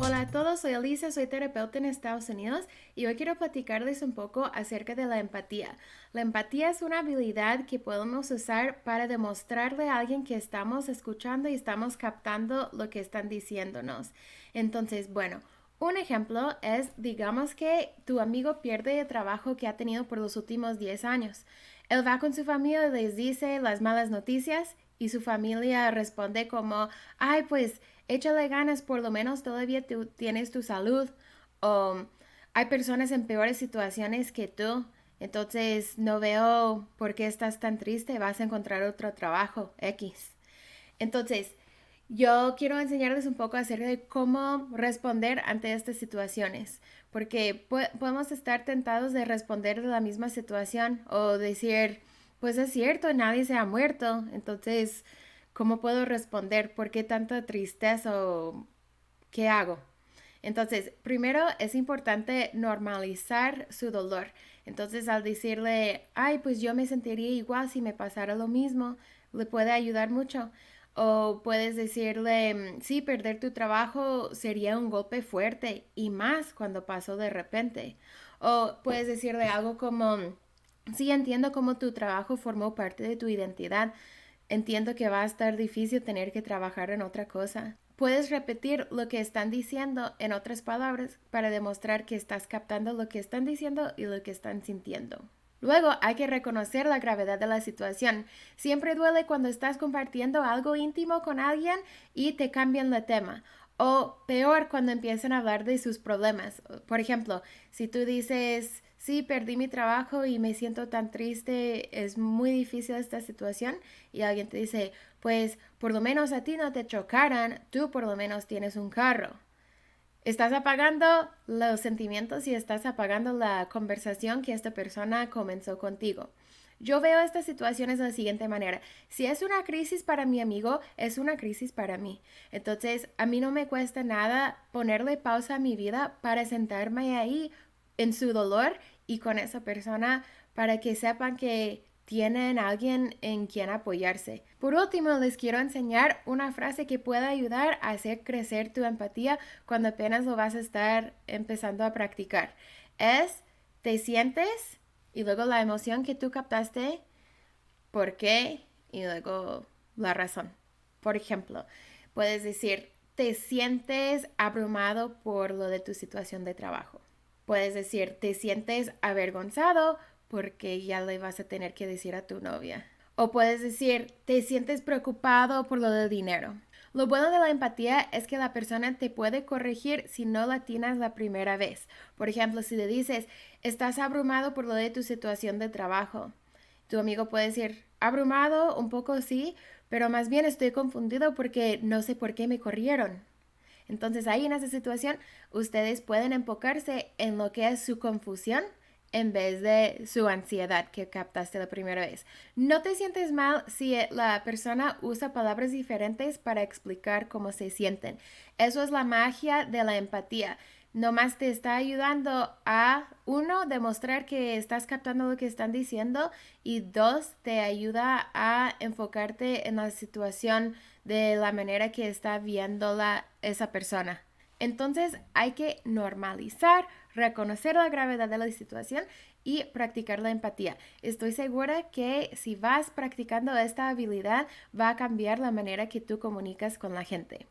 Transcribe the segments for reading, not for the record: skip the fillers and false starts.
Hola a todos, soy Alicia, soy terapeuta en Estados Unidos y hoy quiero platicarles un poco acerca de la empatía. La empatía es una habilidad que podemos usar para demostrarle a alguien que estamos escuchando y estamos captando lo que están diciéndonos. Entonces, bueno, un ejemplo es, digamos que tu amigo pierde el trabajo que ha tenido por los últimos 10 años. Él va con su familia y les dice las malas noticias y su familia responde como, ay, pues échale ganas, por lo menos todavía tú tienes tu salud. O hay personas en peores situaciones que tú, entonces no veo por qué estás tan triste, vas a encontrar otro trabajo X. Entonces, yo quiero enseñarles un poco acerca de cómo responder ante estas situaciones, porque podemos estar tentados de responder de la misma situación o decir, pues es cierto, nadie se ha muerto, entonces, ¿cómo puedo responder? ¿Por qué tanta tristeza o qué hago? Entonces, primero es importante normalizar su dolor. Entonces, al decirle, ay, pues yo me sentiría igual si me pasara lo mismo, le puede ayudar mucho. O puedes decirle, sí, perder tu trabajo sería un golpe fuerte y más cuando pasó de repente. O puedes decirle algo como, sí, entiendo cómo tu trabajo formó parte de tu identidad. Entiendo que va a estar difícil tener que trabajar en otra cosa. Puedes repetir lo que están diciendo en otras palabras para demostrar que estás captando lo que están diciendo y lo que están sintiendo. Luego hay que reconocer la gravedad de la situación. Siempre duele cuando estás compartiendo algo íntimo con alguien y te cambian de tema. O peor, cuando empiezan a hablar de sus problemas. Por ejemplo, si tú dices, sí, perdí mi trabajo y me siento tan triste, es muy difícil esta situación, y alguien te dice, pues por lo menos a ti no te chocaran, tú por lo menos tienes un carro. Estás apagando los sentimientos y estás apagando la conversación que esta persona comenzó contigo. Yo veo estas situaciones de la siguiente manera. Si es una crisis para mi amigo, es una crisis para mí. Entonces, a mí no me cuesta nada ponerle pausa a mi vida para sentarme ahí en su dolor y con esa persona para que sepan que tienen a alguien en quien apoyarse. Por último, les quiero enseñar una frase que pueda ayudar a hacer crecer tu empatía cuando apenas lo vas a estar empezando a practicar. Es, te sientes y luego la emoción que tú captaste, por qué y luego la razón. Por ejemplo, puedes decir, te sientes abrumado por lo de tu situación de trabajo. Puedes decir, te sientes avergonzado porque ya le vas a tener que decir a tu novia. O puedes decir, te sientes preocupado por lo del dinero. Lo bueno de la empatía es que la persona te puede corregir si no la tienes la primera vez. Por ejemplo, si le dices, estás abrumado por lo de tu situación de trabajo. Tu amigo puede decir, abrumado, un poco sí, pero más bien estoy confundido porque no sé por qué me corrieron. Entonces ahí en esa situación ustedes pueden enfocarse en lo que es su confusión en vez de su ansiedad que captaste la primera vez. No te sientes mal si la persona usa palabras diferentes para explicar cómo se sienten. Eso es la magia de la empatía. Nomás te está ayudando a, uno, demostrar que estás captando lo que están diciendo y dos, te ayuda a enfocarte en la situación de la manera que está viéndola esa persona. Entonces hay que normalizar, reconocer la gravedad de la situación y practicar la empatía. Estoy segura que si vas practicando esta habilidad va a cambiar la manera que tú comunicas con la gente.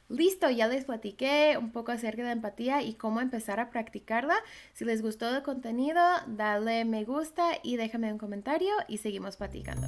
Listo, ya les platiqué un poco acerca de la empatía y cómo empezar a practicarla. Si les gustó el contenido, dale me gusta y déjame un comentario y seguimos platicando.